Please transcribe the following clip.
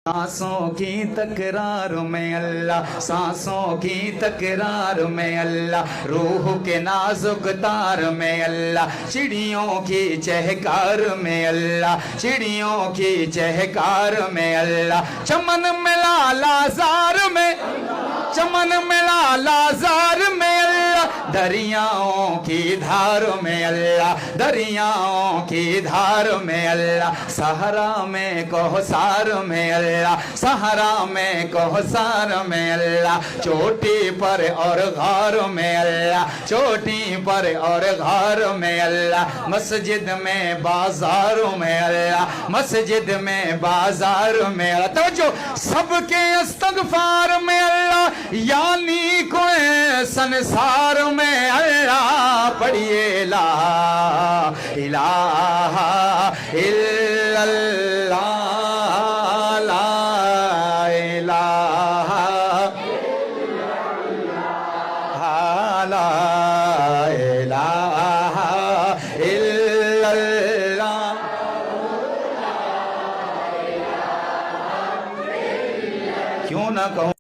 सांसों की तकरार में अल्लाह, सांसों की तकरार में अल्लाह, रूह के नाजुक तार में अल्लाह, चिड़ियों की चहकार में अल्लाह, चिड़ियों की चहकार में अल्लाह, चमन में लालाजार में, चमन में लालाजार में अल्लाह, दरियाओं की धार में अल्लाह, दरियाओं की धार में अल्लाह, सहरा में कोहसार में अल्लाह, सहरा में कोहसार में अल्लाह, चोटी पर और घार में अल्लाह, चोटी पर और घार में अल्लाह, मस्जिद में बाजार में अल्लाह, मस्जिद में बाजार में अल्लाह, तवज्जो, सबके इस्तगफार में अल्लाह, यानी कोई संसार में अल्लाह, पढ़िए ला इलाहा इल्लल्लाह, ला इलाहा ला इलाहा इल्लल्लाह। क्यों ना कहूँ